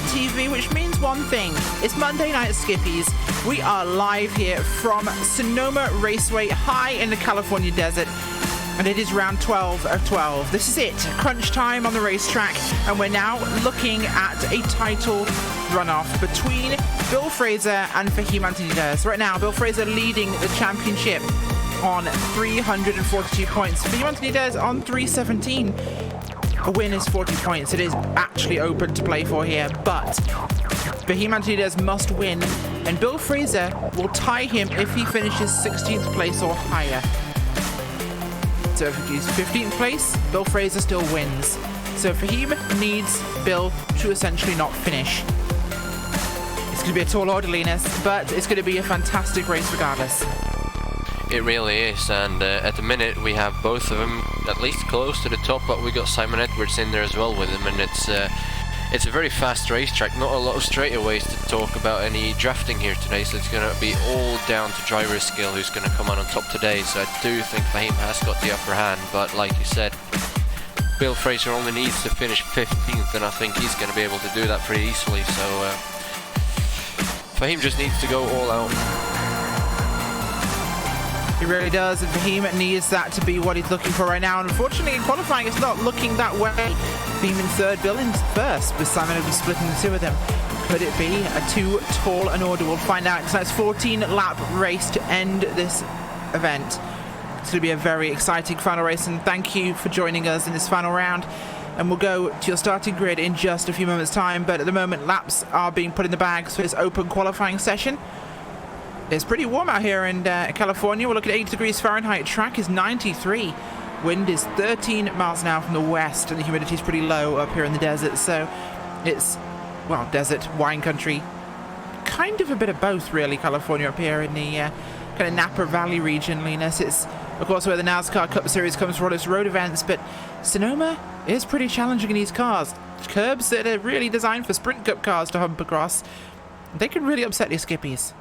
RaceSpotTV, which means one thing. It's Monday night Skippys. We are live here from Sonoma Raceway, high in the California desert. And it is round 12 of 12. This is it. Crunch time on the racetrack. And we're now looking at a title runoff between Bill Fraser and Fahim Antonidis. Right now, Bill Fraser leading the championship on 342 points. Fahim Antonidis on 317. A win is 40 points. It is actually open to play for here, but Fahim Antonidis must win, and Bill Fraser will tie him if he finishes 16th place or higher. So if he's 15th place, Bill Fraser still wins. So Fahim needs Bill to essentially not finish. It's going to be a tall order, Linus, but it's going to be a fantastic race regardless. It really is, and at the minute we have both of them at least close to the top, but we got Simon Edwards in there as well with him, and it's a very fast racetrack, not a lot of straightaways to talk about any drafting here today, so it's going to be all down to driver skill who's going to come out on top today. So I do think Fahim has got the upper hand, but like you said, Bill Fraser only needs to finish 15th, and I think he's going to be able to do that pretty easily, so Fahim just needs to go all out. He really does, and Fahim needs that to be what he's looking for right now. And unfortunately, in qualifying, it's not looking that way. Fahim in third, Bill in first, with Simon will be splitting the two of them. Could it be a too tall an order? We'll find out, because that's 14-lap race to end this event. It's going to be a very exciting final race, and thank you for joining us in this final round. And we'll go to your starting grid in just a few moments' time, but at the moment, laps are being put in the bag for this open qualifying session. It's pretty warm out here in California. We're looking at 80 degrees Fahrenheit. Track is 93. Wind is 13 miles an hour from the west, and the humidity is pretty low up here in the desert. So it's, well, desert, wine country. Kind of a bit of both, really, California up here in the kind of Napa Valley region, Linus. It's, of course, where the NASCAR Cup Series comes for all its road events, but Sonoma is pretty challenging in these cars. Curbs that are really designed for Sprint Cup cars to hump across. They can really upset these Skippies.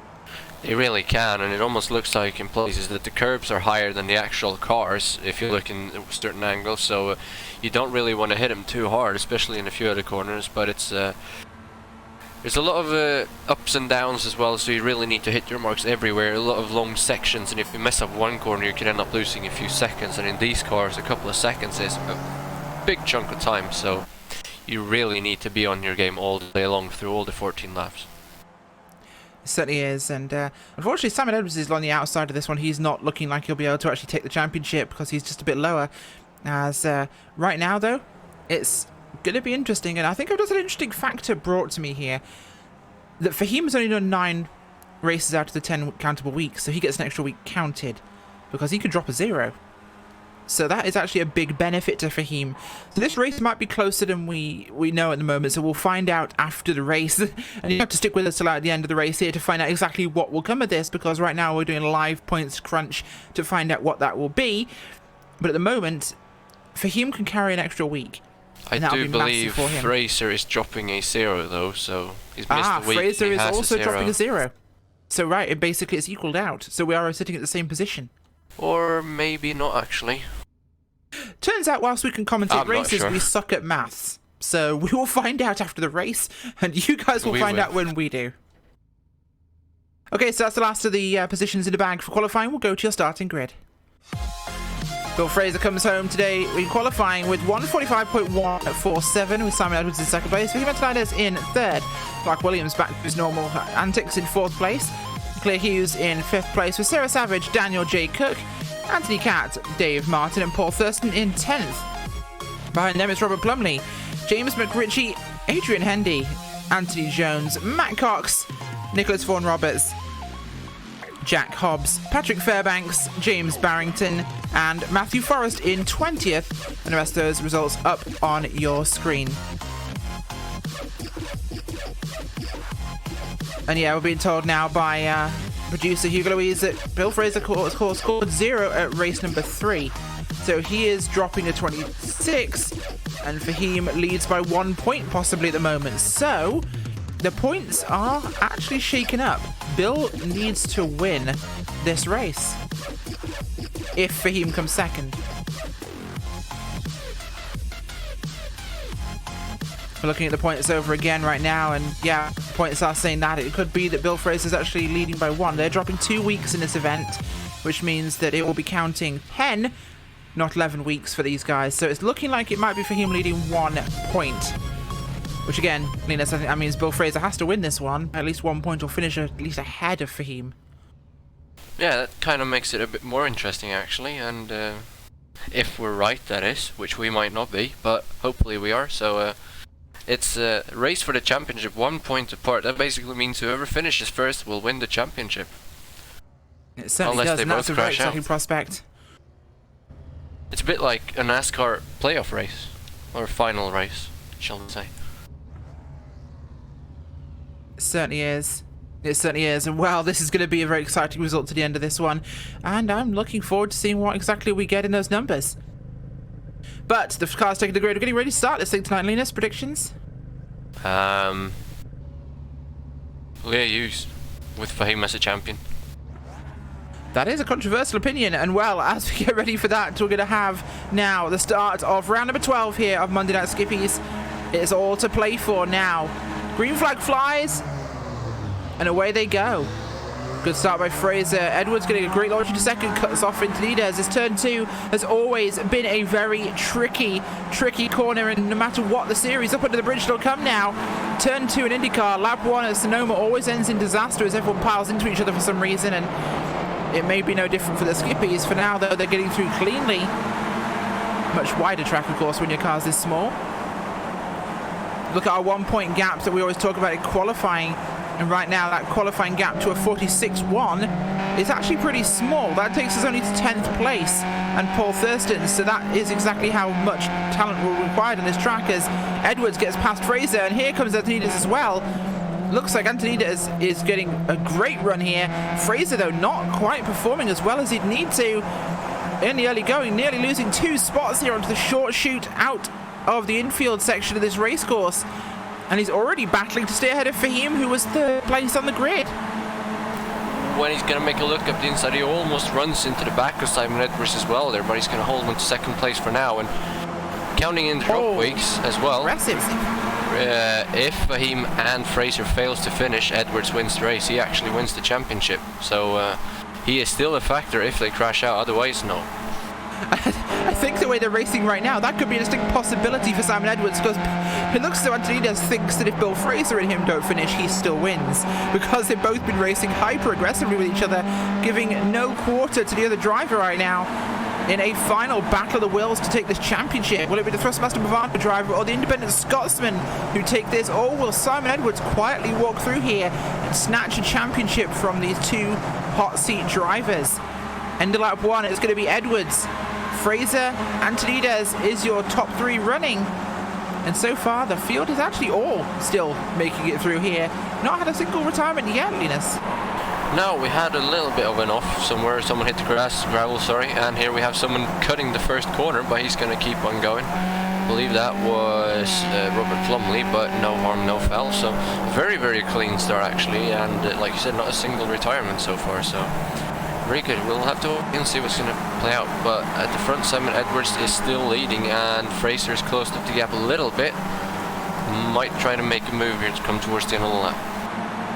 They really can, and it almost looks like in places that the curbs are higher than the actual cars if you look in certain angles, so you don't really want to hit them too hard, especially in a few of the corners, but it's there's a lot of ups and downs as well, so you really need to hit your marks everywhere, a lot of long sections, and if you mess up one corner you can end up losing a few seconds, and in these cars a couple of seconds is a big chunk of time, so you really need to be on your game all day long through all the 14 laps. Certainly is, and unfortunately Simon Edwards is on the outside of this one. He's not looking like he'll be able to actually take the championship because he's just a bit lower. As right now though, it's going to be interesting, and I think I've just had an interesting factor brought to me here, that Fahim's only done 9 races out of the 10 countable weeks, so he gets an extra week counted because he could drop a 0. So that is actually a big benefit to Fahim. So this race might be closer than we know at the moment, so we'll find out after the race. And you have to stick with us till at the end of the race here to find out exactly what will come of this, because right now we're doing a live points crunch to find out what that will be. But at the moment, Fahim can carry an extra week. I do believe Fraser is dropping a 0 though, so he's missed a week. Fraser is also dropping a 0. 0. So right, it basically is equaled out. So we are sitting at the same position. Or maybe not actually. Turns out whilst we can commentate races, sure. we suck at maths. So we will find out after the race, and you guys will find out when we do. Okay, so that's the last of the positions in the bag for qualifying. We'll go to your starting grid. Bill Fraser comes home today in qualifying with 145.147 with Simon Edwards in second place. Fahim Antonidis in third. Clark Williams back to his normal antics in fourth place. Claire Hughes in fifth place with Sarah Savage, Daniel J. Cook, Anthony Catt, Dave Martin and Paul Thurston in 10th. Behind them it's Robert Plumley, James McRitchie, Adrian Hendy, Anthony Jones, Matt Cox, Nicholas Vaughan Roberts, Jack Hobbs, Patrick Fairbanks, James Barrington and Matthew Forrest in 20th, and the rest of those results up on your screen. And yeah, we're being told now by producer Hugo Louise that Bill Fraser scored 0 at race number 3. So he is dropping to 26, and Fahim leads by 1 point possibly at the moment. So the points are actually shaken up. Bill needs to win this race if Fahim comes second. Looking at the points over again right now, and yeah, points are saying that it could be that Bill Fraser's actually leading by 1. They're dropping 2 weeks in this event, which means that it will be counting 10, not 11 weeks for these guys. So it's looking like it might be Fahim leading 1 point. Which again, Linus, I think that means Bill Fraser has to win this one. At least 1 point or finish at least ahead of Fahim. Yeah, that kind of makes it a bit more interesting actually, and if we're right, that is, which we might not be, but hopefully we are. So it's a race for the championship, 1 point apart. That basically means whoever finishes first will win the championship. It certainly Unless does, they and that's both a very crash out. exciting prospect. It's a bit like a NASCAR playoff race, or final race, shall we say. It certainly is. It certainly is, and well, this is going to be a very exciting result to the end of this one, and I'm looking forward to seeing what exactly we get in those numbers. But the car's taking the grid. We're getting ready to start this thing tonight. Linus, predictions? Clear use with Fahim as a champion. That is a controversial opinion, and well, as we get ready for that, we're going to have now the start of round number 12 here of Monday Night Skippies. It's all to play for now. Green flag flies, and away they go. Good start by Fraser. Edwards getting a great launch into second, cuts off into leaders. This turn 2 has always been a very tricky corner, and no matter what the series, up under the bridge they'll come now. Turn 2 in IndyCar, lap 1 at Sonoma always ends in disaster as everyone piles into each other for some reason, and it may be no different for the Skippies. For now, though, they're getting through cleanly. Much wider track, of course, when your car's this small. Look at our 1 point gap that we always talk about in qualifying. And right now, that qualifying gap to a 46.1 is actually pretty small. That takes us only to 10th place and Paul Thurston. So that is exactly how much talent will be required on this track as Edwards gets past Fraser. And here comes Antonides as well. Looks like Antonides is getting a great run here. Fraser, though, not quite performing as well as he'd need to in the early going. Nearly losing 2 spots here onto the short chute out of the infield section of this race course. And he's already battling to stay ahead of Fahim, who was 3rd place on the grid. When he's going to make a look up the inside, he almost runs into the back of Simon Edwards as well there, but he's going to hold him to 2nd place for now. And counting in the drop weeks as well, impressive. If Fahim and Fraser fails to finish, Edwards wins the race. He actually wins the championship. So he is still a factor if they crash out, otherwise no. I think the way they're racing right now, that could be a distinct possibility for Simon Edwards, because it looks as though Antonides thinks that if Bill Fraser and him don't finish, he still wins, because they've both been racing hyper aggressively with each other, giving no quarter to the other driver right now in a final battle of the wills to take this championship. Will it be the Thrustmaster Bavard driver or the independent Scotsman who take this, or will Simon Edwards quietly walk through here and snatch a championship from these 2 hot seat drivers? End of lap 1, it's going to be Edwards. Fraser, Antonides is your top 3 running. And so far, the field is actually all still making it through here. Not had a single retirement yet, Linus. No, we had a little bit of an off somewhere. Someone hit the gravel, and here we have someone cutting the first corner, but he's going to keep on going. I believe that was Robert Plumley, but no harm, no foul. So very, very clean start actually, and like you said, not a single retirement so far. So very good. We'll have to wait and see what's going to play out. But at the front, Simon Edwards is still leading, and Fraser is closed up the gap a little bit. Might try to make a move here to come towards the end of the lap.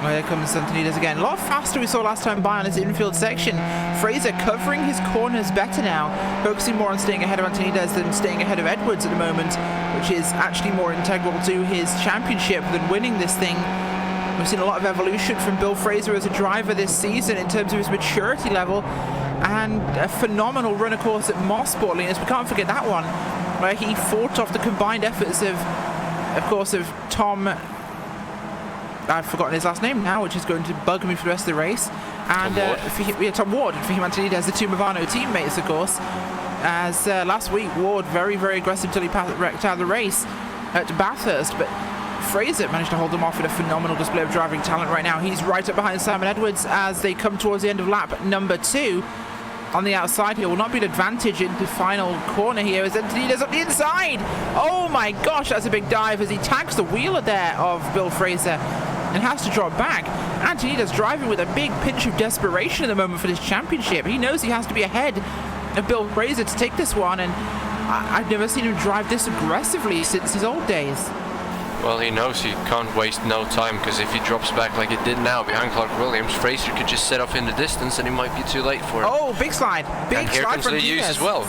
Well, here comes Antonides again. A lot faster we saw last time by on his infield section. Fraser covering his corners better now, focusing more on staying ahead of Antonides than staying ahead of Edwards at the moment, which is actually more integral to his championship than winning this thing. We've seen a lot of evolution from Bill Fraser as a driver this season in terms of his maturity level, and a phenomenal run, of course, at Mosport, Linus. We can't forget that one, where he fought off the combined efforts of course, of Tom... I've forgotten his last name now, which is going to bug me for the rest of the race. And Tom Ward, for him, Antonides, the 2 Movano teammates, of course. As last week, Ward very, very aggressive until he wrecked out of the race at Bathurst. But Fraser managed to hold them off with a phenomenal display of driving talent right now. He's right up behind Simon Edwards as they come towards the end of lap number 2. On the outside here will not be an advantage in the final corner here as Antonides up the inside. Oh my gosh, that's a big dive as he tags the wheeler there of Bill Fraser and has to drop back. Antonides driving with a big pinch of desperation at the moment for this championship. He knows he has to be ahead of Bill Fraser to take this one, and I've never seen him drive this aggressively since his old days. Well, he knows he can't waste no time, because if he drops back like it did now behind Clark Williams, Fraser could just set off in the distance and he might be too late for him. Oh, big slide. Big and here slide comes from the use as well.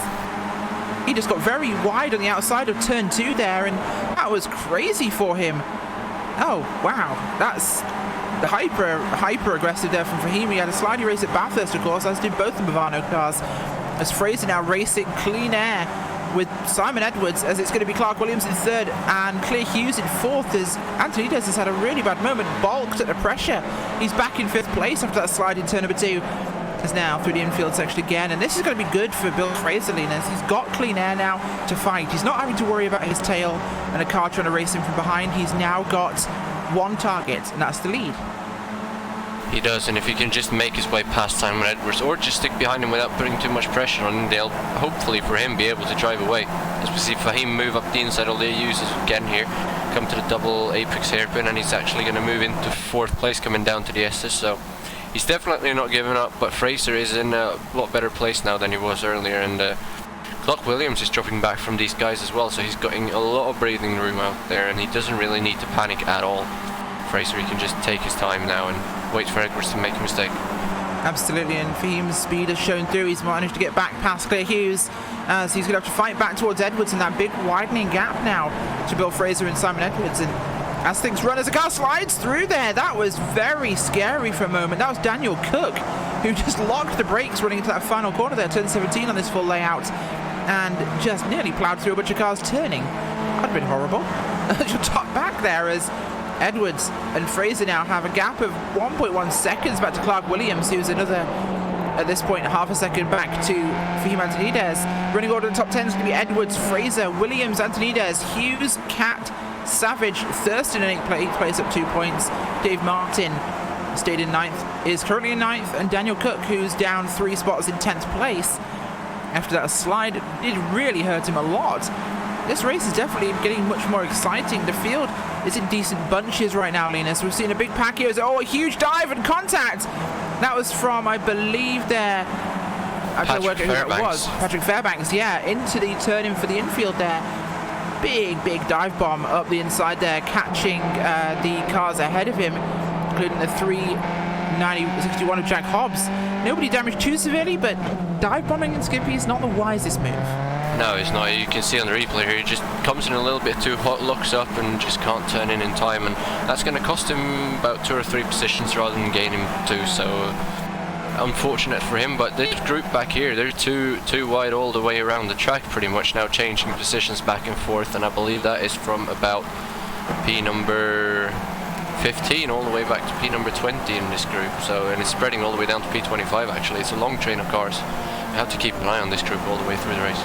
He just got very wide on the outside of turn 2 there, and that was crazy for him. Oh, wow. That's hyper aggressive there from Fahim. He had a slidey race at Bathurst, of course, as did both the Movano cars. As Fraser now racing clean air with Simon Edwards, as it's going to be Clark Williams in 3rd and Claire Hughes in 4th, as Antonides has had a really bad moment, balked at the pressure. He's back in 5th place after that slide in turn number 2. Is now through the infield section again, and this is going to be good for Bill Fraser, Linus. He's got clean air now to fight. He's not having to worry about his tail and a car trying to race him from behind. He's now got one target, and that's the lead. He does, and if he can just make his way past Simon Edwards, or just stick behind him without putting too much pressure on him, they'll hopefully for him be able to drive away. As we see Fahim move up the inside, all they use is again here, come to the double apex hairpin, and he's actually going to move into 4th place coming down to the S's, so he's definitely not giving up, but Fraser is in a lot better place now than he was earlier, and Clark Williams is dropping back from these guys as well, so he's getting a lot of breathing room out there, and he doesn't really need to panic at all. Fraser, he can just take his time now and wait for Edwards to make a mistake. Absolutely, and Fahim's speed has shown through. He's managed to get back past Claire Hughes, as he's going to have to fight back towards Edwards in that big widening gap now to Bill Fraser and Simon Edwards. And as things run, as the car slides through there, that was very scary for a moment. That was Daniel Cook, who just locked the brakes running into that final corner there, turn 17 on this full layout, and just nearly ploughed through a bunch of cars turning. That would have been horrible. Your top back there, as Edwards and Fraser now have a gap of 1.1 seconds back to Clark Williams, who's another, at this point, half a second back to Fahim Antonides. Running order in the top 10 is going to be Edwards, Fraser, Williams, Antonides, Hughes, Cat, Savage, Thurston in 8th place up 2 points. Dave Martin stayed in 9th, is currently in 9th, and Daniel Cook, who's down 3 spots in 10th place. After that slide, it really hurt him a lot. This race is definitely getting much more exciting. The field is in decent bunches right now, Linus. We've seen a big pack here. Oh, a huge dive and contact. That was from, I believe, there. I don't know who that was. Patrick Fairbanks, yeah, into the turn-in for the infield there. Big dive bomb up the inside there, catching the cars ahead of him, including the 390-61 of Jack Hobbs. Nobody damaged too severely, but dive bombing in Skippy is not the wisest move. No, it's not. You can see on the replay here, he just comes in a little bit too hot, looks up, and just can't turn in time, and that's going to cost him about 2 or 3 positions rather than gain him 2, so unfortunate for him. But this group back here, they're too wide all the way around the track pretty much now, changing positions back and forth, and I believe that is from about P number 15 all the way back to P number 20 in this group, so, and it's spreading all the way down to P25 actually. It's a long train of cars. You have to keep an eye on this group all the way through the race.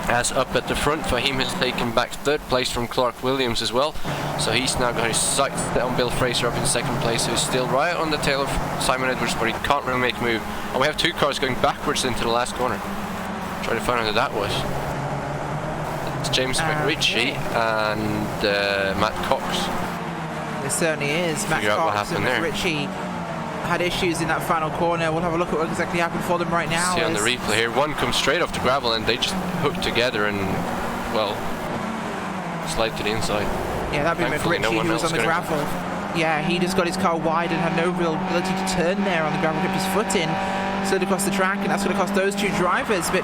As up at the front, Fahim has taken back 3rd place from Clark Williams as well, so he's now got his sights set on Bill Fraser up in 2nd place, who's still right on the tail of Simon Edwards, but he can't really make a move. And we have 2 cars going backwards into the last corner. Try to find out who that was. It's James McRitchie and Matt Cox. It certainly is. Matt Cox and McRitchie had issues in that final corner. We'll have a look at what exactly happened for them right now. See on the replay here, one comes straight off the gravel and they just hook together and, well, slide to the inside. Yeah, that'd be McRitchie who was on the gravel. Yeah, he just got his car wide and had no real ability to turn there on the gravel, kept his foot in, slid across the track, and that's going to cost those 2 drivers. But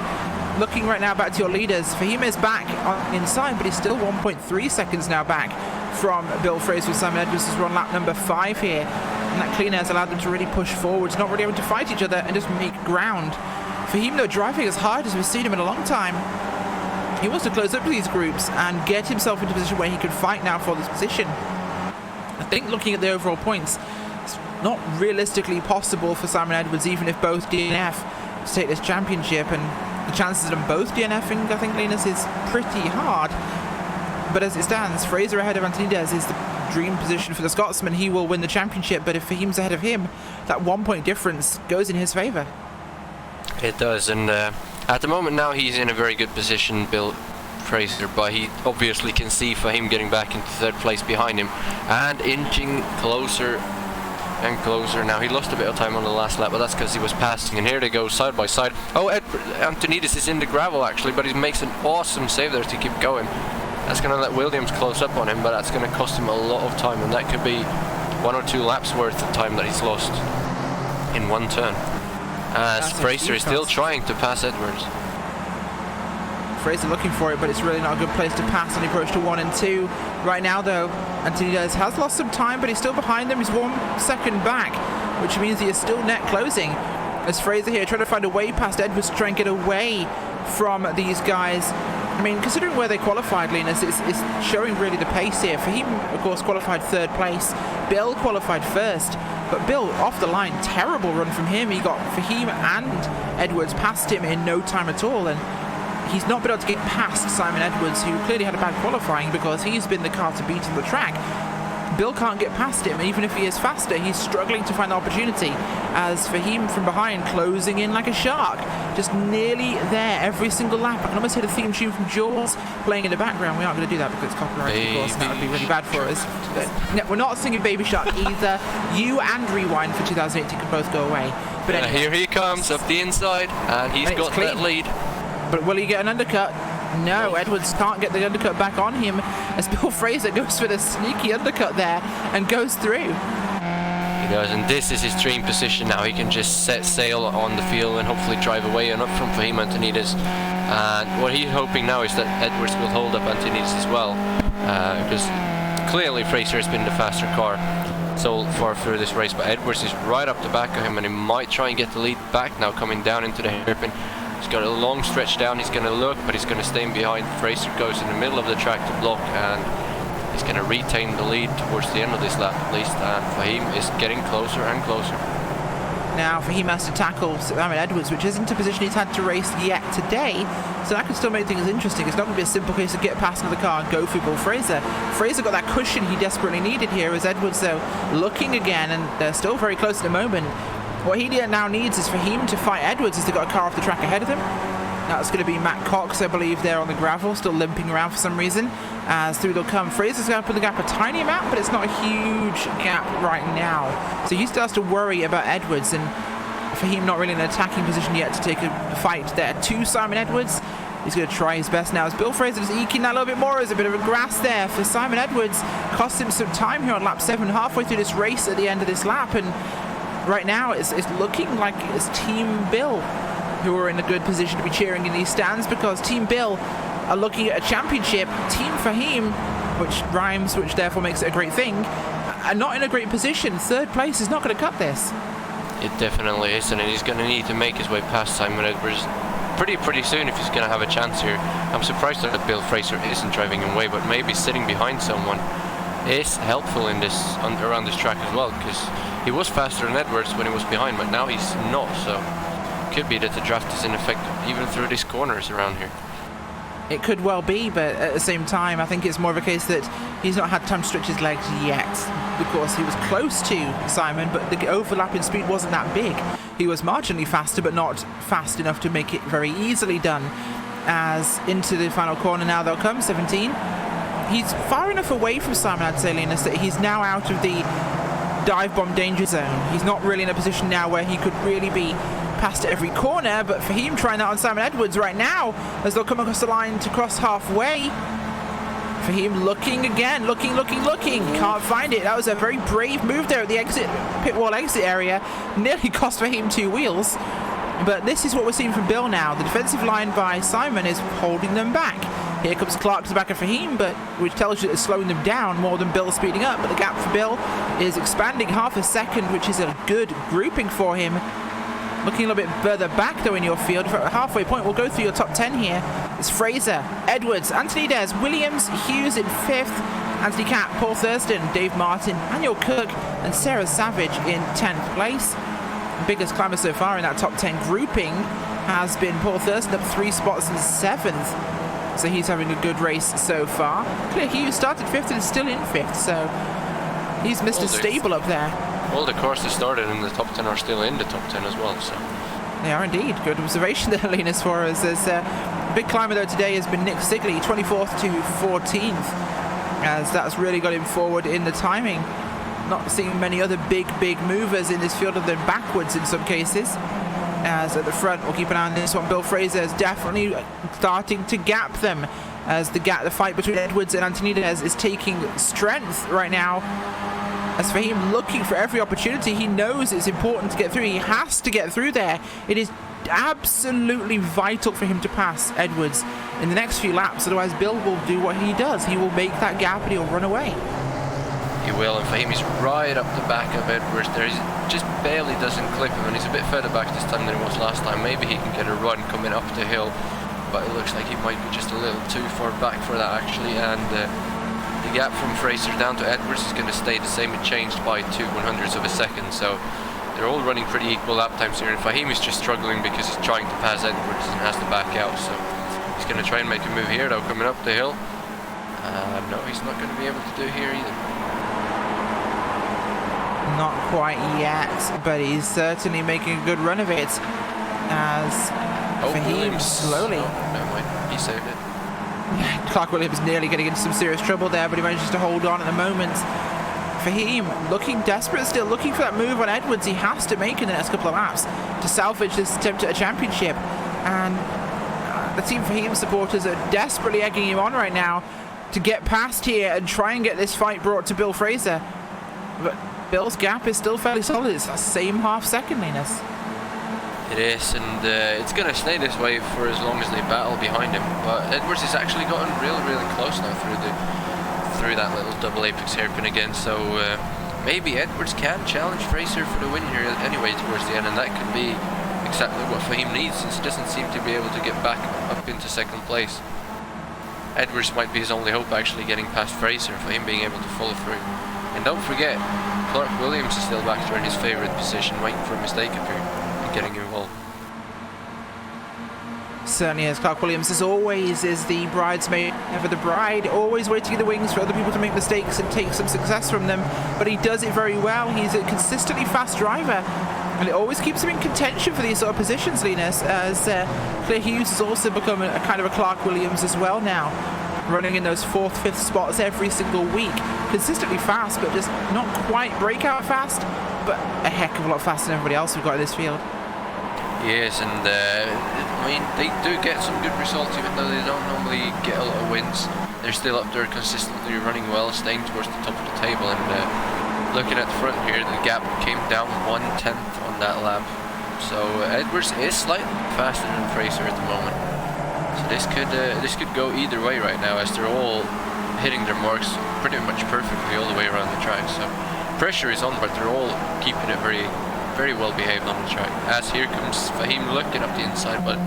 looking right now back to your leaders, Fahim is back on inside, but he's still 1.3 seconds now back from Bill Fraser with Simon Edwards, who's on lap number 5 here. And that clean air has allowed them to really push forwards, not really able to fight each other and just make ground. Fahim, though, driving as hard as we've seen him in a long time, he wants to close up these groups and get himself into a position where he could fight now for this position. I think looking at the overall points, it's not realistically possible for Simon Edwards, even if both DNF, to take this championship, and the chances of them both DNFing, I think, Linus, is pretty hard. But as it stands, Fraser ahead of Antonides is the dream position for the Scotsman. He will win the championship, but if Fahim's ahead of him, that 1 point difference goes in his favour. It does, and at the moment now he's in a very good position, Bill Fraser, but he obviously can see Fahim getting back into 3rd place behind him and inching closer and closer. Now he lost a bit of time on the last lap, but that's because he was passing, and here they go side by side. Oh, Antonides is in the gravel actually, but he makes an awesome save there to keep going. That's going to let Williams close up on him, but that's going to cost him a lot of time, and that could be 1 or 2 laps worth of time that he's lost in one turn. As Fraser is still trying to pass Edwards. Fraser looking for it, but it's really not a good place to pass on the approach to 1 and 2. Right now, though, Antonides has lost some time, but he's still behind them. He's 1 second back, which means he is still net closing. As Fraser here trying to find a way past Edwards to try and get away from these guys. I mean, considering where they qualified, Linus, it's showing really the pace here. Fahim, of course, qualified 3rd place. Bill qualified 1st. But Bill, off the line, terrible run from him. He got Fahim and Edwards past him in no time at all. And he's not been able to get past Simon Edwards, who clearly had a bad qualifying because he's been the car to beat on the track. Bill can't get past him. Even if he is faster, he's struggling to find the opportunity. As Fahim from behind, closing in like a shark. Just nearly there every single lap. I can almost hear the theme tune from Jaws playing in the background. We aren't going to do that because it's copyrighted, of course, and that would be really bad for us. But no, we're not singing Baby Shark either. You and Rewind for 2018 can both go away. But anyway, here he comes up the inside, and he's got that lead. But will he get an undercut? No, Edwards can't get the undercut back on him as Bill Fraser goes for the sneaky undercut there and goes through. He does, and this is his dream position now. He can just set sail on the field and hopefully drive away and up from Fahim Antonides. And what he's hoping now is that Edwards will hold up Antonides as well, because clearly Fraser has been the faster car so far through this race, but Edwards is right up the back of him, and he might try and get the lead back now coming down into the hairpin. He's got a long stretch down, he's going to look, but he's going to stay behind. Fraser goes in the middle of the track to block, and he's going to retain the lead towards the end of this lap at least, and Fahim is getting closer and closer. Now Fahim has to tackle Simon Edwards, which isn't a position he's had to race yet today, so that could still make things interesting. It's not going to be a simple case of get past another car and go through Bill Fraser. Fraser got that cushion he desperately needed here, as Edwards, though, looking again, and they're still very close at the moment. What he now needs is for him to fight Edwards as they got a car off the track ahead of him. That's going to be Matt Cox, I believe, there on the gravel, still limping around for some reason. As through they'll come. Fraser's going to put the gap a tiny amount, but it's not a huge gap right now. So he still has to worry about Edwards, and for him not really in an attacking position yet to take a fight there to Simon Edwards. He's going to try his best now as Bill Fraser is eking that a little bit more. There's a bit of a grass there for Simon Edwards. Cost him some time here on lap 7, halfway through this race at the end of this lap, and right now it's looking like it's Team Bill who are in a good position to be cheering in these stands, because Team Bill are looking at a championship. Team Fahim, which rhymes, which therefore makes it a great thing, are not in a great position. 3rd place is not going to cut this. It definitely isn't, and he's going to need to make his way past Simon Edwards pretty soon if he's going to have a chance here. I'm surprised that Bill Fraser isn't driving him away, but maybe sitting behind someone is helpful in this around this track as well, because he was faster than Edwards when he was behind, but now he's not, so it could be that the draft is in effect even through these corners around here. It could well be, but at the same time, I think it's more of a case that he's not had time to stretch his legs yet, because he was close to Simon, but the overlap in speed wasn't that big. He was marginally faster, but not fast enough to make it very easily done. As into the final corner now they'll come, 17. He's far enough away from Simon, I'd say, Linus, that he's now out of the dive bomb danger zone. He's not really in a position now where he could really be past every corner, but for him trying that on Simon Edwards right now as they'll come across the line to cross halfway. For him looking again, looking, can't find it. That was a very brave move there at the exit, pit wall exit area. Nearly cost for him 2 wheels. But this is what we're seeing from Bill now. The defensive line by Simon is holding them back. Here comes Clark to the back of Fahim, but which tells you it's slowing them down more than Bill speeding up. But the gap for Bill is expanding half a second, which is a good grouping for him. Looking a little bit further back though in your field, for a halfway point, we'll go through your top 10 here. It's Fraser, Edwards, Antonides, Williams, Hughes in 5th, Anthony Catt, Paul Thurston, Dave Martin, Daniel Cook, and Sarah Savage in 10th place. The biggest climber so far in that top 10 grouping has been Paul Thurston, up 3 spots in 7th. So he's having a good race so far. Claire Hughes started 5th and is still in 5th, so he's Mr. Stable up there. All the cars that started in the top 10 are still in the top 10 as well, so. They are indeed. Good observation there, Linus, for us. There's a big climber though today has been Nick Sigley, 24th to 14th, as that's really got him forward in the timing. Not seeing many other big movers in this field other than backwards in some cases. As at the front, we'll keep an eye on this one. Bill Fraser is definitely starting to gap them as the fight between Edwards and Antonides is taking strength right now. As for him looking for every opportunity, he knows it's important to get through. He has to get through there. It is absolutely vital for him to pass Edwards in the next few laps, otherwise Bill will do what he does. He will make that gap and he'll run away. He will, and Fahim is right up the back of Edwards there. He just barely doesn't clip him, and he's a bit further back this time than he was last time. Maybe he can get a run coming up the hill, but it looks like he might be just a little too far back for that actually, and the gap from Fraser down to Edwards is going to stay the same. It changed by 2/100ths of a second, so they're all running pretty equal lap times here, and Fahim is just struggling because he's trying to pass Edwards and has to back out, so he's going to try and make a move here though, coming up the hill. No, he's not going to be able to do here either. Not quite yet, but he's certainly making a good run of it as Fahim slowly... Oh, never mind, he saved it. Clark Williams nearly getting into some serious trouble there, but he manages to hold on at the moment. Fahim looking desperate still, looking for that move on Edwards. He has to make in the next couple of laps to salvage this attempt at a championship. And the Team Fahim supporters are desperately egging him on right now to get past here and try and get this fight brought to Bill Fraser. But Bill's gap is still fairly solid. It's the same half-second, Linus. It is, and it's going to stay this way for as long as they battle behind him. But Edwards has actually gotten really, really close now through that little double apex hairpin again. So maybe Edwards can challenge Fraser for the win here anyway towards the end, and that could be exactly what Fahim needs, since he doesn't seem to be able to get back up into second place. Edwards might be his only hope actually getting past Fraser for him being able to follow through. And don't forget, Clark Williams is still back there in his favourite position, waiting for a mistake up here and getting involved. Certainly is. Clark Williams, as always, is the bridesmaid, never the bride, always waiting in the wings for other people to make mistakes and take some success from them, but he does it very well. He's a consistently fast driver, and it always keeps him in contention for these sort of positions, Linus, as Claire Hughes has also become a kind of a Clark Williams as well now, running in those 4th, 5th spots every single week. Consistently fast, but just not quite breakout fast, but a heck of a lot faster than everybody else we've got in this field. Yes, and I mean, they do get some good results even though they don't normally get a lot of wins. They're still up there consistently running well, staying towards the top of the table, and looking at the front here, the gap came down 1/10 on that lap. So Edwards is slightly faster than Fraser at the moment. So this could go either way right now, as they're all hitting their marks pretty much perfectly all the way around the track. So pressure is on, but they're all keeping it very, very well behaved on the track. As here comes Fahim looking up the inside, but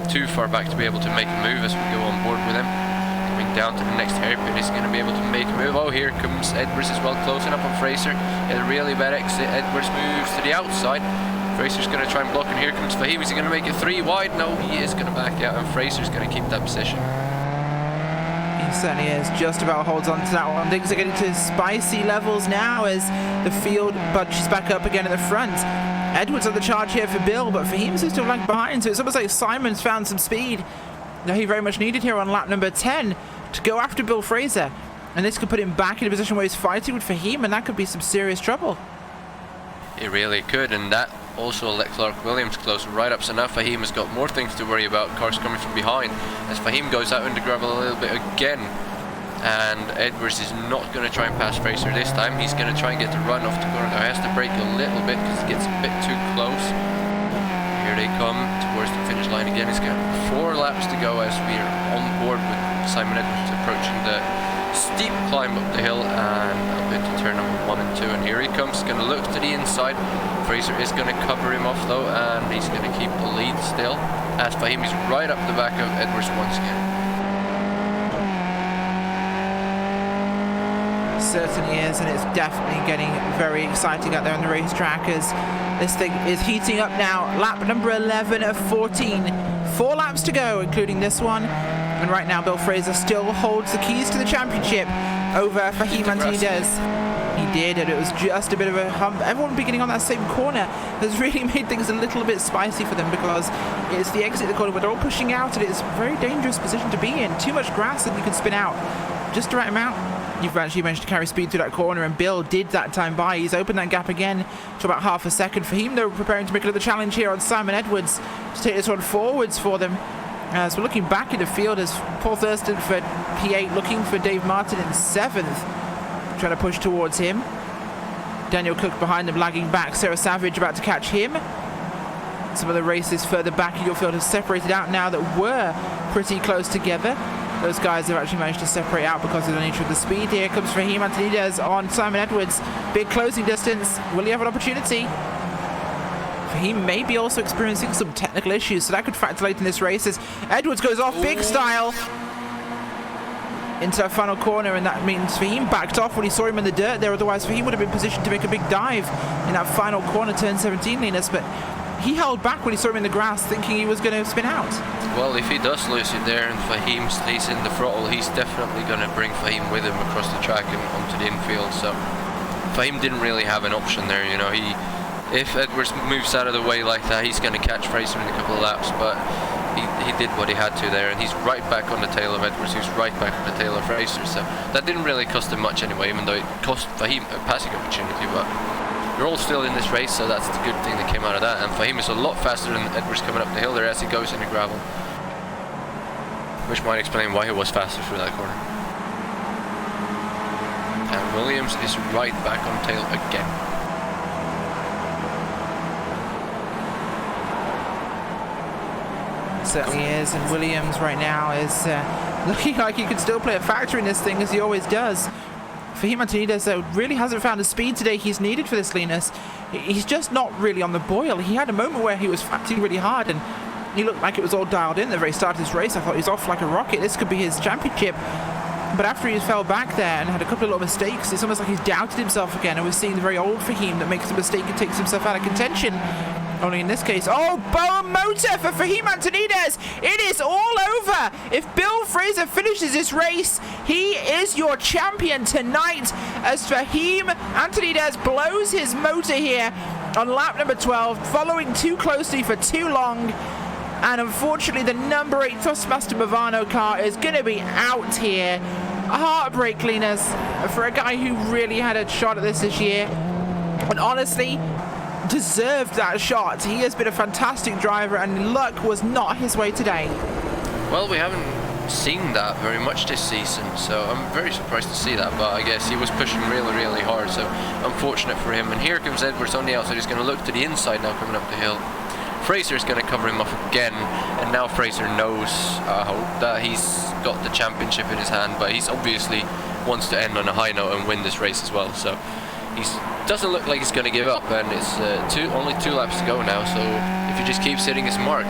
too far back to be able to make a move as we go on board with him. Coming down to the next hairpin, he's going to be able to make a move. Oh, here comes Edwards as well, closing up on Fraser. Get a really bad exit. Edwards moves to the outside. Fraser's going to try and block, and here comes Fahim. Is he going to make it 3 wide? No, he is going to back out, and Fraser's going to keep that position. He certainly is. Just about holds on to that one. Things are getting to spicy levels now as the field bunches back up again at the front. Edwards on the charge here for Bill, but Fahim's still lagging behind, so it's almost like Simon's found some speed that he very much needed here on lap number 10 to go after Bill Fraser. And this could put him back in a position where he's fighting with Fahim, and that could be some serious trouble. It really could, and that also let Clark Williams close right up. So now Fahim has got more things to worry about, cars coming from behind, as Fahim goes out in the gravel a little bit again. And Edwards is not going to try and pass Fraser this time. He's going to try and get the run off the corner. Now he has to brake a little bit because it gets a bit too close. Here they come towards the finish line again. He's got 4 laps to go as we are on board with Simon Edwards approaching the steep climb up the hill and up into turn number 1 and 2. And here he comes, going to look to the inside. Fraser is going to cover him off though, and he's going to keep the lead still, as Fahim is right up the back of Edwards once again. Certainly is, and it's definitely getting very exciting out there on the racetrack as this thing is heating up now. Lap number 11 of 14. 4 laps to go, including this one. And right now, Bill Fraser still holds the keys to the championship over Fahim Antonides. He did, and it was just a bit of a hump. Everyone beginning on that same corner has really made things a little bit spicy for them, because it's the exit of the corner where they're all pushing out, and it's a very dangerous position to be in. Too much grass and you can spin out. Just the right amount. You've actually managed to carry speed through that corner, and Bill did that time by. He's opened that gap again to about half a second. For him, they're preparing to make another challenge here on Simon Edwards to take this one forwards for them. As we're looking back in the field, as Paul Thurston for P8 looking for Dave Martin in 7th, trying to push towards him. Daniel Cook behind them, lagging back. Sarah Savage about to catch him. Some of the races further back in your field have separated out now that were pretty close together. Those guys have actually managed to separate out because of the nature of the speed. Here comes Fahim Antonides on Simon Edwards. Big closing distance. Will he have an opportunity? He may be also experiencing some technical issues, so that could factor late in this race as Edwards goes off big style into a final corner, and that means Fahim backed off when he saw him in the dirt there. Otherwise, Fahim would have been positioned to make a big dive in that final corner, turn 17, Linus, but he held back when he saw him in the grass, thinking he was going to spin out. Well, if he does lose it there and Fahim stays in the throttle, he's definitely going to bring Fahim with him across the track and onto the infield. So Fahim didn't really have an option there, you know. If Edwards moves out of the way like that, he's going to catch Fraser in a couple of laps, but he did what he had to there, and he's right back on the tail of Edwards, who's right back on the tail of Fraser, so that didn't really cost him much anyway, even though it cost Fahim a passing opportunity, but they're all still in this race, so that's the good thing that came out of that, and Fahim is a lot faster than Edwards coming up the hill there as he goes in the gravel, which might explain why he was faster through that corner. And Williams is right back on tail again. Certainly is, and Williams right now is looking like he could still play a factor in this thing, as he always does. Fahim Antonides, though, really hasn't found the speed today he's needed for this, Linus. He's just not really on the boil. He had a moment where he was fighting really hard, and he looked like it was all dialed in at the very start of this race. I thought he was off like a rocket. This could be his championship. But after he fell back there and had a couple of little mistakes, it's almost like he's doubted himself again, and we're seeing the very old Fahim that makes a mistake and takes himself out of contention. Only in this case, oh, Bowen motor for Fahim Antonides. It is all over. If Bill Fraser finishes this race, he is your champion tonight, as Fahim Antonides blows his motor here on lap number 12, following too closely for too long. And unfortunately, the number 8 Thrustmaster Movano car is going to be out here. A heartbreak, Linus, for a guy who really had a shot at this year. And honestly, deserved that shot. He has been a fantastic driver, and luck was not his way today. Well, we haven't seen that very much this season, so I'm very surprised to see that, but I guess he was pushing really, really hard, so unfortunate for him. And here comes Edwards on the outside. He's going to look to the inside now coming up the hill. Fraser's going to cover him off again, and now Fraser knows, I hope, that he's got the championship in his hand, but he's obviously wants to end on a high note and win this race as well, so he doesn't look like he's going to give up, and it's only 2 laps to go now, so if he just keeps hitting his mark,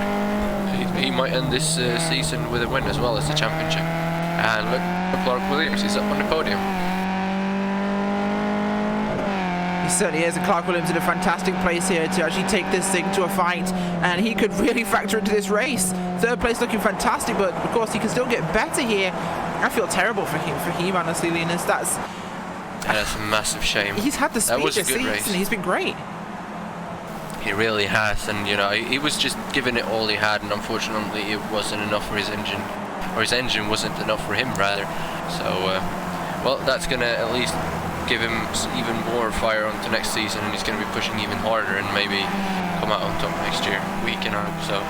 he might end this season with a win as well as the championship. And look, Clark Williams is up on the podium. He certainly is, and Clark Williams in a fantastic place here to actually take this thing to a fight, and he could really factor into this race. 3rd place looking fantastic, but of course he can still get better here. I feel terrible for him honestly, Linus. That's a massive shame. He's had the speed this season, race. He's been great. He really has, and you know, he was just giving it all he had, and unfortunately it wasn't enough for his engine, or his engine wasn't enough for him rather. So, well, that's going to at least give him even more fire onto next season, and he's going to be pushing even harder and maybe come out on top next year. We can hope so.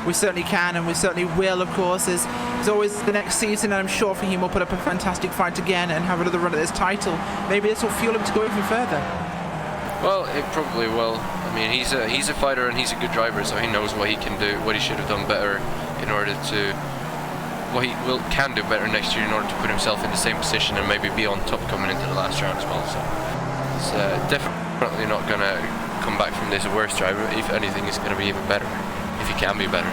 We certainly can, and we certainly will, of course. As always, the next season, and I'm sure Fahim will put up a fantastic fight again and have another run at this title. Maybe this will fuel him to go even further. Well, it probably will. I mean, he's a fighter and he's a good driver, so he knows what he can do, what he should have done better in order to, what he can do better next year in order to put himself in the same position and maybe be on top coming into the last round as well. So it's definitely not going to come back from this a worse driver. If anything, it's going to be even better, if he can be better.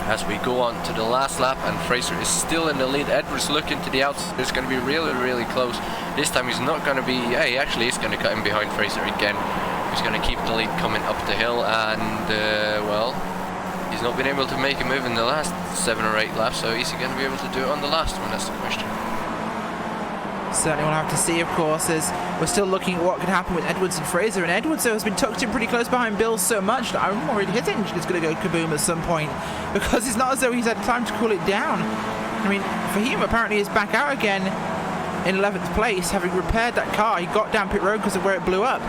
As we go on to the last lap, and Fraser is still in the lead. Edwards looking to the outside. It's going to be really, really close. This time he's not going to be, hey, actually he's going to cut him behind Fraser again. He's going to keep the lead coming up the hill, and well, he's not been able to make a move in the last 7 or 8 laps, so is he going to be able to do it on the last one? That's the question. Certainly we'll have to see, of course, as we're still looking at what could happen with Edwards and Fraser. And Edwards has been tucked in pretty close behind Bill so much that I'm worried his engine is going to go kaboom at some point, because it's not as though he's had time to cool it down. I mean, Fahim apparently is back out again in 11th place, having repaired that car. He got down pit road because of where it blew up.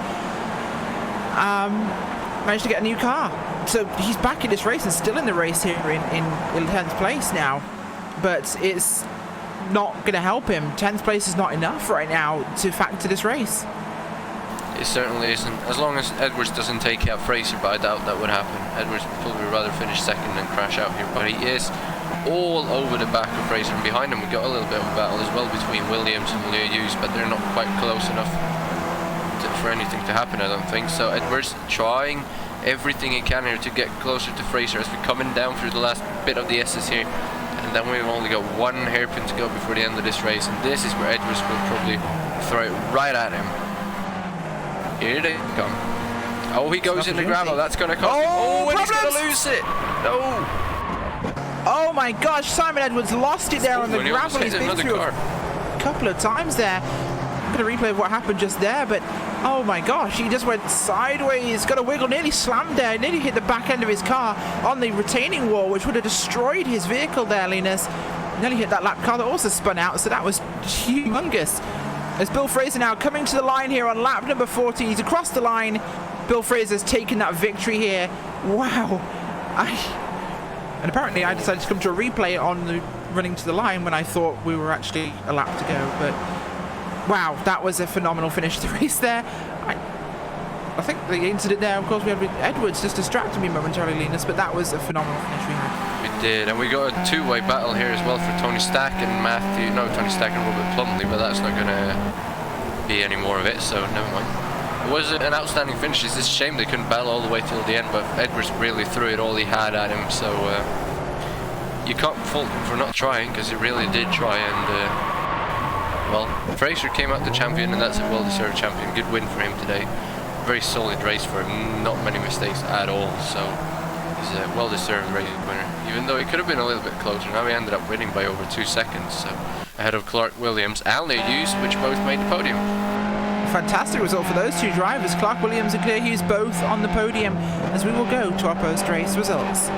managed to get a new car. So he's back in this race and still in the race here in 10th place now. But it's not going to help him. 10th place is not enough right now to factor this race. It certainly isn't. As long as Edwards doesn't take out Fraser, but I doubt that would happen. Edwards would probably rather finish second than crash out here, but he is all over the back of Fraser, and behind him we got a little bit of a battle as well between Williams and Leo Hughes, but they're not quite close enough for anything to happen, I don't think. So Edwards trying everything he can here to get closer to Fraser as we're coming down through the last bit of the S's here, and then we've only got one hairpin to go before the end of this race, and this is where Edwards will probably throw it right at him. Here they come. Oh, he goes in the gravel. That's going to cost him. Oh, and he's going to lose it. No. Oh my gosh, Simon Edwards lost it there on the gravel. He's been through a couple of times there. I'm going to replay what happened just there, but oh my gosh, he just went sideways, got a wiggle, nearly slammed there, nearly hit the back end of his car on the retaining wall, which would have destroyed his vehicle there, Linus. Nearly hit that lap car that also spun out, so that was humongous. As Bill Fraser now coming to the line here on lap number 40. He's across the line. Bill Fraser's taken that victory here. Wow. And apparently I decided to come to a replay on the running to the line when I thought we were actually a lap to go. But wow, that was a phenomenal finish to the race there. I think the incident there, of course, we had with Edwards just distracted me momentarily, Linus, but that was a phenomenal finish we had. We did, and we got a two-way battle here as well for Tony Stack and Tony Stack and Robert Plumley, but that's not going to be any more of it, so never mind. It was an outstanding finish. It's just a shame they couldn't battle all the way till the end, but Edwards really threw it all he had at him, so you can't fault him for not trying, because he really did try, and well, Fraser came out the champion, and that's a well-deserved champion. Good win for him today. Very solid race for him, not many mistakes at all, so he's a well-deserved race winner, even though it could have been a little bit closer. Now he ended up winning by over 2 seconds, so ahead of Clark Williams and Leo Hughes, which both made the podium. Fantastic result for those two drivers, Clark Williams and Claire Hughes, both on the podium, as we will go to our post-race results.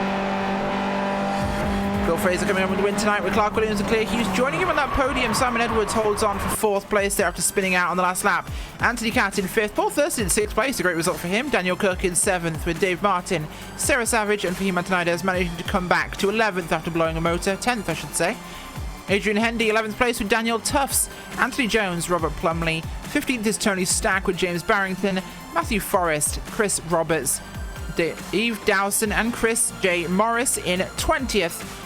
Bill Fraser coming on with the win tonight with Clark Williams and Claire Hughes joining him on that podium. Simon Edwards holds on for 4th place there after spinning out on the last lap. Anthony Catt in 5th, Paul Thurston in 6th place, a great result for him. Daniel Kirk in 7th with Dave Martin, Sarah Savage and Fahim Antonides managing to come back to 11th after blowing a motor, 10th I should say. Adrian Hendy 11th place with Daniel Tufts, Anthony Jones, Robert Plumley, 15th is Tony Stack with James Barrington, Matthew Forrest, Chris Roberts, Eve Dowson and Chris J. Morris in 20th.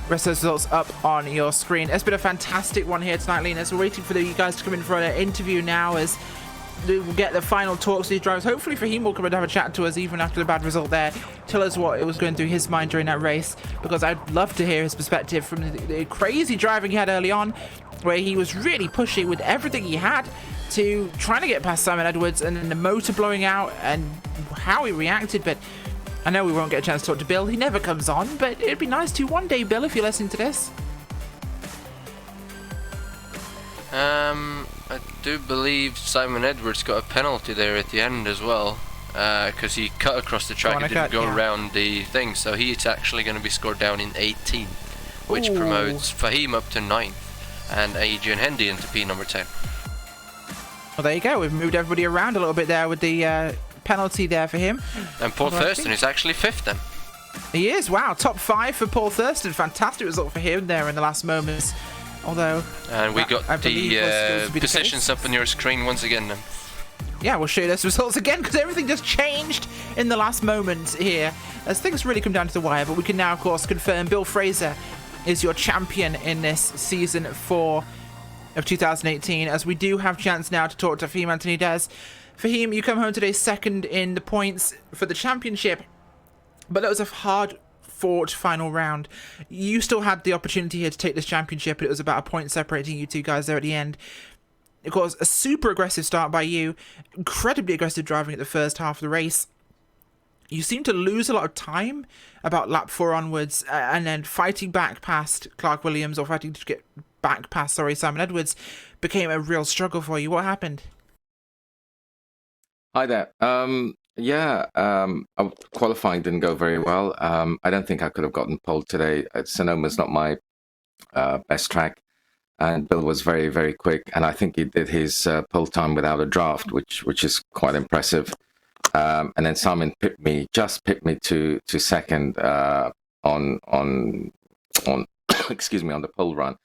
Rest of those results up on your screen. It's been a fantastic one here tonight, Linus. We're waiting for you guys to come in for an interview now as we'll get the final talks to these drivers. Hopefully Fahim will come and have a chat to us even after the bad result there. Tell us what it was going through his mind during that race, because I'd love to hear his perspective from the crazy driving he had early on, where he was really pushing with everything he had to trying to get past Simon Edwards, and then the motor blowing out and how he reacted. But I know we won't get a chance to talk to Bill. He never comes on, but it'd be nice to one day, Bill, if you're listening to this. I do believe Simon Edwards got a penalty there at the end as well, because he cut across the track and didn't go around the thing, so he's actually going to be scored down in 18th, which promotes Fahim up to 9th and Adrian Hendy into P number 10. Well, there you go. We've moved everybody around a little bit there with the penalty there for him. And Paul Thurston is actually 5th then. He is. Wow, top 5 for Paul Thurston. Fantastic result for him there in the last moments. Although, and we got the positions up on your screen once again then. Yeah, we'll show you those results again, because everything just changed in the last moment here as things really come down to the wire. But we can now, of course, confirm Bill Fraser is your champion in this season 4 of 2018, as we do have chance now to talk to Fahim Antonides. Fahim, you come home today 2nd in the points for the championship, but that was a hard-fought final round. You still had the opportunity here to take this championship, but it was about a point separating you two guys there at the end. Of course, a super aggressive start by you, incredibly aggressive driving at the first half of the race. You seem to lose a lot of time about lap 4 onwards, and then fighting back past Clark Williams, or fighting to get back past, Simon Edwards, became a real struggle for you. What happened? Hi there. Qualifying didn't go very well. I don't think I could have gotten pole today. Sonoma's not my best track, and Bill was very, very quick, and I think he did his pole time without a draft, which is quite impressive. and then Simon just pipped me to second on excuse me, on the pole run.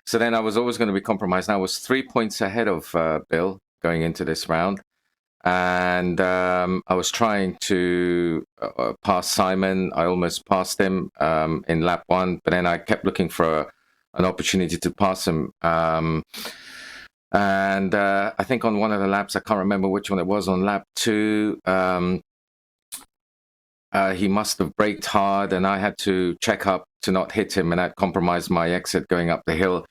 So then I was always going to be compromised. And I was 3 points ahead of Bill going into this round. And I was trying to pass Simon. I almost passed him in lap 1, but then I kept looking for an opportunity to pass him. And I think on one of the laps, I can't remember which one it was, on lap 2, he must have braked hard, and I had to check up to not hit him, and that compromised my exit going up the hill.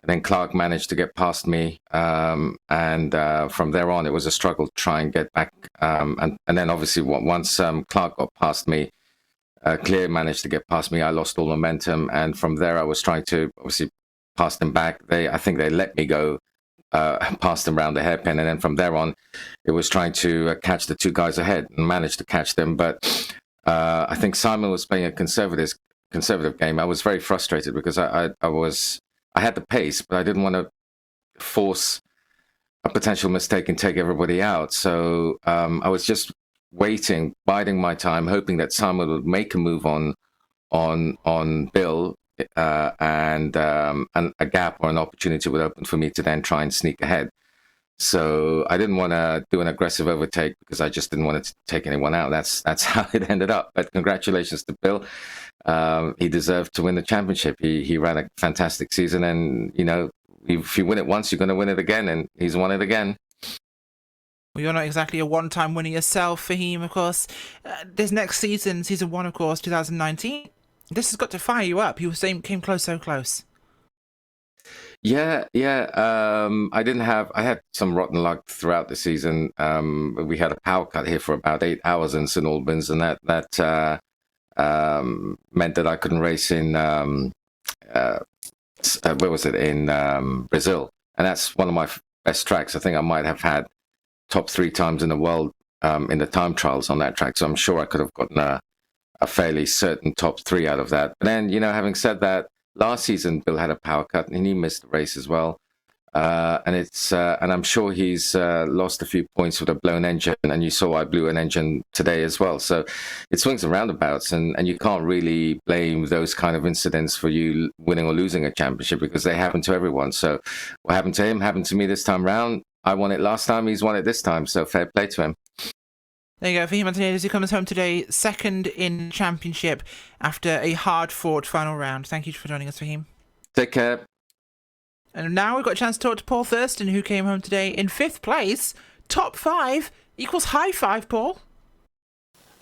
And then Clark managed to get past me, and from there on, it was a struggle to try and get back. And then obviously, once Clark got past me, Clear managed to get past me. I lost all momentum, and from there, I was trying to obviously pass them back. I think they let me go past them around the hairpin, and then from there on, it was trying to catch the 2 guys ahead, and managed to catch them. But I think Simon was playing a conservative game. I was very frustrated because I had the pace, but I didn't want to force a potential mistake and take everybody out. So I was just waiting, biding my time, hoping that Simon would make a move on Bill, and a gap or an opportunity would open for me to then try and sneak ahead. So I didn't want to do an aggressive overtake because I just didn't want to take anyone out. That's how it ended up. But congratulations to Bill. He deserved to win the championship. He ran a fantastic season, and if you win it once, you're going to win it again, and he's won it again. Well, you're not exactly a one-time winner yourself, Fahim, of course. This next season 1, of course, 2019, this has got to fire you up. You came close, so close. Yeah. I had some rotten luck throughout the season. We had a power cut here for about 8 hours in St Albans, and that meant that I couldn't race in where was it, in Brazil, and that's one of my best tracks. I think I might have had top 3 times in the world in the time trials on that track, so I'm sure I could have gotten a fairly certain top 3 out of that. But then, having said that, last season Bill had a power cut and he missed the race as well, and I'm sure he's lost a few points with a blown engine, and you saw I blew an engine today as well. So it swings and roundabouts, and you can't really blame those kind of incidents for you winning or losing a championship, because they happen to everyone. So what happened to him happened to me this time round. I won it last time, he's won it this time, so fair play to him. There you go, Fahim Antoniadis, who comes home today, second in championship after a hard-fought final round. Thank you for joining us, Fahim. Take care. And now we've got a chance to talk to Paul Thurston, who came home today in 5th place. Top 5 equals high 5, Paul.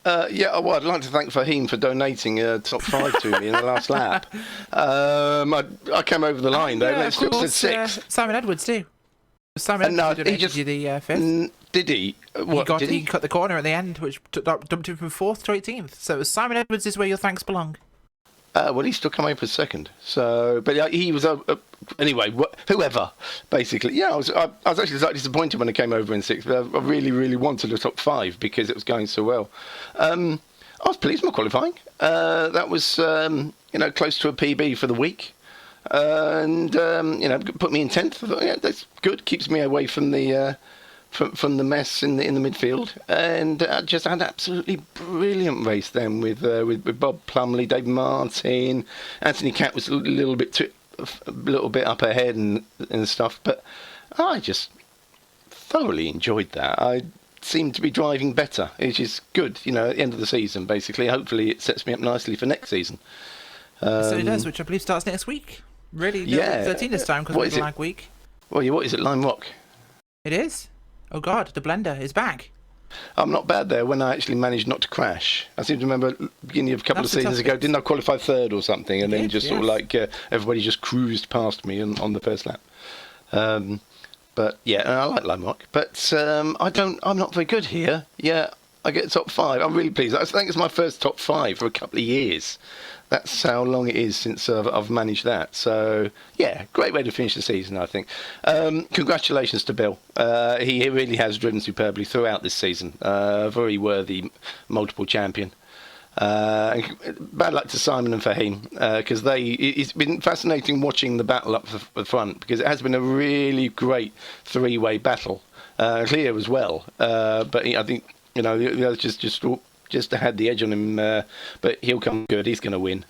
Well, I'd like to thank Fahim for donating top 5 to me in the last lap. I came over the line, though. Of course, 6th. Simon Edwards, too. Simon Edwards donated you the 5th. Did he? He cut the corner at the end, which dumped him from 4th to 18th. So Simon Edwards is where your thanks belong. Well, he still came over 2nd. So, but he was anyway. Whoever, basically. Yeah, I was actually slightly disappointed when I came over in 6th. But I really, really wanted a top 5 because it was going so well. I was pleased with my qualifying. That was close to a PB for the week, and put me in 10th. I thought, yeah, that's good. Keeps me away from the from the mess in the midfield, and just had an absolutely brilliant race then with Bob Plumley, Dave Martin, Anthony Catt was a little bit up ahead and stuff, but I just thoroughly enjoyed that. I seemed to be driving better, which is good. At the end of the season, basically. Hopefully, it sets me up nicely for next season. So it does, which I believe starts next week. Really, yeah. 13 this time because it's a lag week. Well, what is it, Lime Rock? It is. Oh God, the blender is back. I'm not bad there when I actually managed not to crash. I seem to remember beginning of a couple of seasons ago, didn't I qualify 3rd or something, and then sort of like everybody just cruised past me on the first lap. But yeah, and I like Lime Rock, but I'm not very good here. Yeah, I get top 5. I'm really pleased. I think it's my first top 5 for a couple of years. That's how long it is since I've managed that. So, yeah, great way to finish the season, I think. Congratulations to Bill. He really has driven superbly throughout this season. Very worthy multiple champion. Bad luck to Simon and Fahim, because it's been fascinating watching the battle up the front, because it has been a really great 3-way battle. Clear as well. But I think You know, the others just had the edge on him, but he'll come good. He's going to win.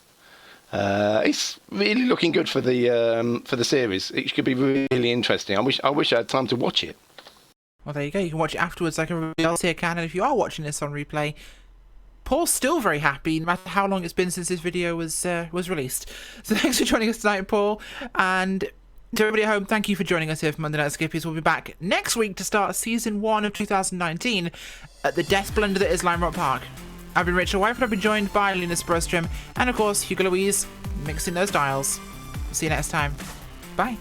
It's really looking good for the series. It could be really interesting. I wish I had time to watch it. Well, there you go. You can watch it afterwards like everybody else here can. And if you are watching this on replay, Paul's still very happy, no matter how long it's been since this video was released. So thanks for joining us tonight, Paul. And to everybody at home, thank you for joining us here for Monday Night Skippys. We'll be back next week to start Season 1 of 2019 at the Death Blender that is Lime Rock Park. I've been Rachel White, and I've been joined by Linus Brostrom and, of course, Hugo Louise, mixing those dials. See you next time. Bye.